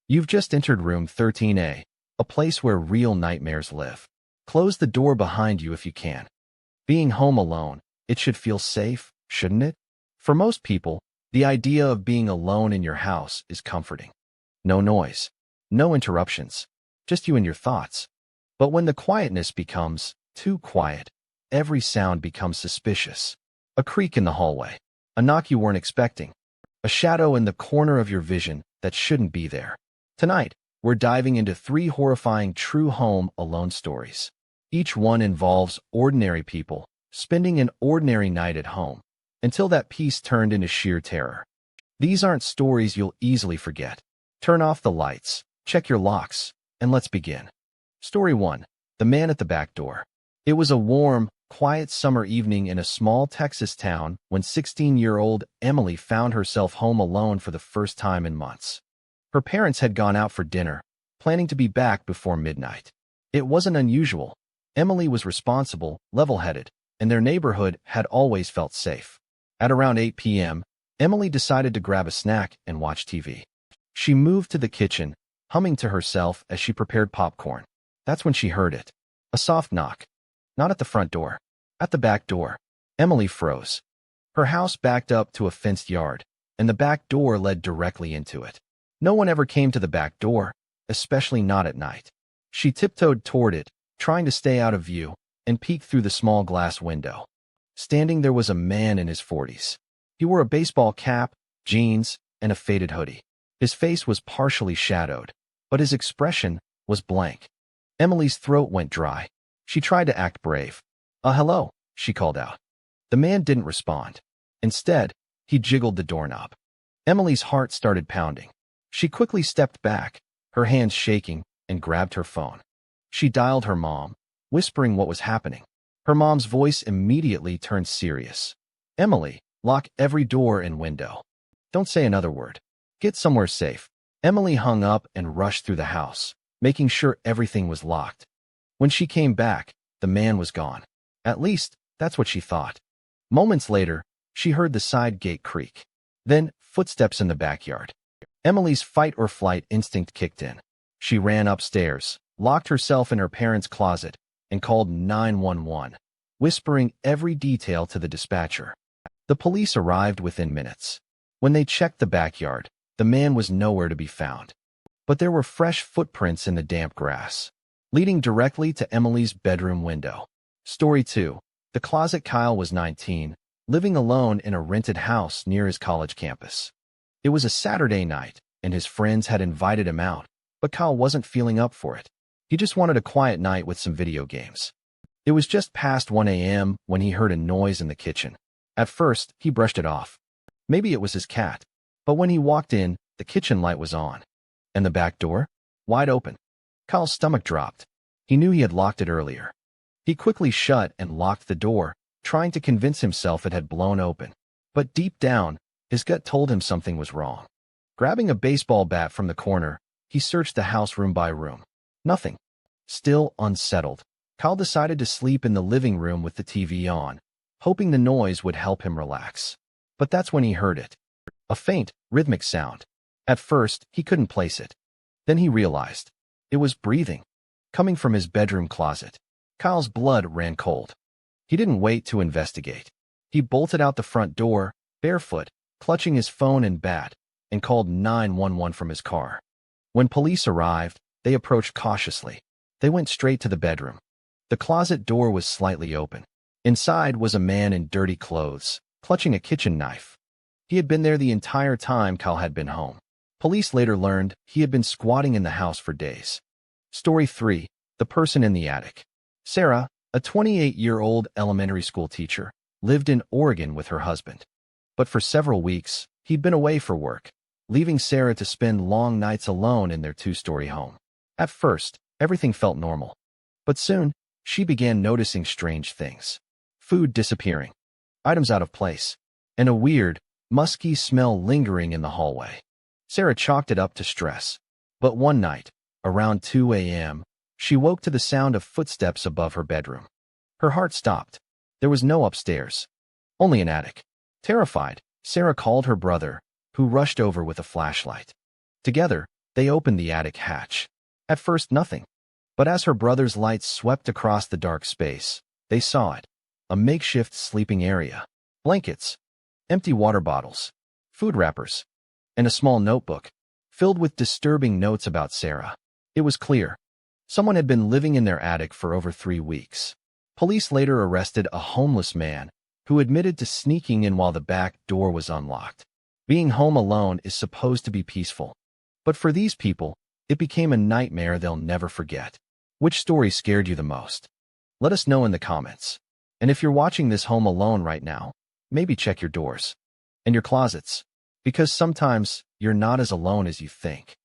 You've just entered room 13A, a place where real nightmares live. Close the door behind you if you can. Being home alone, it should feel safe, shouldn't it? For most people, the idea of being alone in your house is comforting. No noise, no interruptions, just you and your thoughts. But when the quietness becomes too quiet, every sound becomes suspicious. A creak in the hallway, a knock you weren't expecting, a shadow in the corner of your vision that shouldn't be there. Tonight, we're diving into 3 horrifying true home alone stories. Each one involves ordinary people spending an ordinary night at home until that peace turned into sheer terror. These aren't stories you'll easily forget. Turn off the lights, check your locks, and let's begin. Story 1. The Man at the Back Door. It was a warm, quiet summer evening in a small Texas town when 16-year-old Emily found herself home alone for the first time in months. Her parents had gone out for dinner, planning to be back before midnight. It wasn't unusual. Emily was responsible, level-headed, and their neighborhood had always felt safe. At around 8 p.m., Emily decided to grab a snack and watch TV. She moved to the kitchen, humming to herself as she prepared popcorn. That's when she heard it. A soft knock. Not at the front door. At the back door. Emily froze. Her house backed up to a fenced yard, and the back door led directly into it. No one ever came to the back door, especially not at night. She tiptoed toward it, trying to stay out of view, and peeked through the small glass window. Standing there was a man in his 40s. He wore a baseball cap, jeans, and a faded hoodie. His face was partially shadowed, but his expression was blank. Emily's throat went dry. She tried to act brave. Hello," she called out. The man didn't respond. Instead, he jiggled the doorknob. Emily's heart started pounding. She quickly stepped back, her hands shaking, and grabbed her phone. She dialed her mom, whispering what was happening. Her mom's voice immediately turned serious. "Emily, lock every door and window. Don't say another word. Get somewhere safe." Emily hung up and rushed through the house, making sure everything was locked. When she came back, the man was gone. At least, that's what she thought. Moments later, she heard the side gate creak. Then, footsteps in the backyard. Emily's fight-or-flight instinct kicked in. She ran upstairs, locked herself in her parents' closet, and called 911, whispering every detail to the dispatcher. The police arrived within minutes. When they checked the backyard, the man was nowhere to be found. But there were fresh footprints in the damp grass, leading directly to Emily's bedroom window. Story 2. The Closet. Kyle was 19, living alone in a rented house near his college campus. It was a Saturday night, and his friends had invited him out, but Kyle wasn't feeling up for it. He just wanted a quiet night with some video games. It was just past 1 a.m. when he heard a noise in the kitchen. At first, he brushed it off. Maybe it was his cat. But when he walked in, the kitchen light was on. And the back door? Wide open. Kyle's stomach dropped. He knew he had locked it earlier. He quickly shut and locked the door, trying to convince himself it had blown open. But deep down, his gut told him something was wrong. Grabbing a baseball bat from the corner, he searched the house room by room. Nothing. Still unsettled, Kyle decided to sleep in the living room with the TV on, hoping the noise would help him relax. But that's when he heard it. A faint, rhythmic sound. At first, he couldn't place it. Then he realized. It was breathing, coming from his bedroom closet. Kyle's blood ran cold. He didn't wait to investigate. He bolted out the front door, barefoot, clutching his phone and bat, and called 911 from his car. When police arrived, they approached cautiously. They went straight to the bedroom. The closet door was slightly open. Inside was a man in dirty clothes, clutching a kitchen knife. He had been there the entire time Kyle had been home. Police later learned he had been squatting in the house for days. Story 3. The Person in the Attic. Sarah, a 28-year-old elementary school teacher, lived in Oregon with her husband. But for several weeks, he'd been away for work, leaving Sarah to spend long nights alone in their 2-story home. At first, everything felt normal. But soon, she began noticing strange things. Food disappearing, items out of place, and a weird, musky smell lingering in the hallway. Sarah chalked it up to stress. But one night, around 2 a.m., she woke to the sound of footsteps above her bedroom. Her heart stopped. There was no upstairs, only an attic. Terrified, Sarah called her brother, who rushed over with a flashlight. Together, They opened the attic hatch. At first, nothing. But as her brother's lights swept across the dark space, they saw it. A makeshift sleeping area. Blankets. Empty water bottles. Food wrappers. And a small notebook, filled with disturbing notes about Sarah. It was clear. Someone had been living in their attic for over 3 weeks. Police later arrested a homeless man who admitted to sneaking in while the back door was unlocked. Being home alone is supposed to be peaceful. But for these people, it became a nightmare they'll never forget. Which story scared you the most? Let us know in the comments. And if you're watching this home alone right now, maybe check your doors and your closets, because sometimes you're not as alone as you think.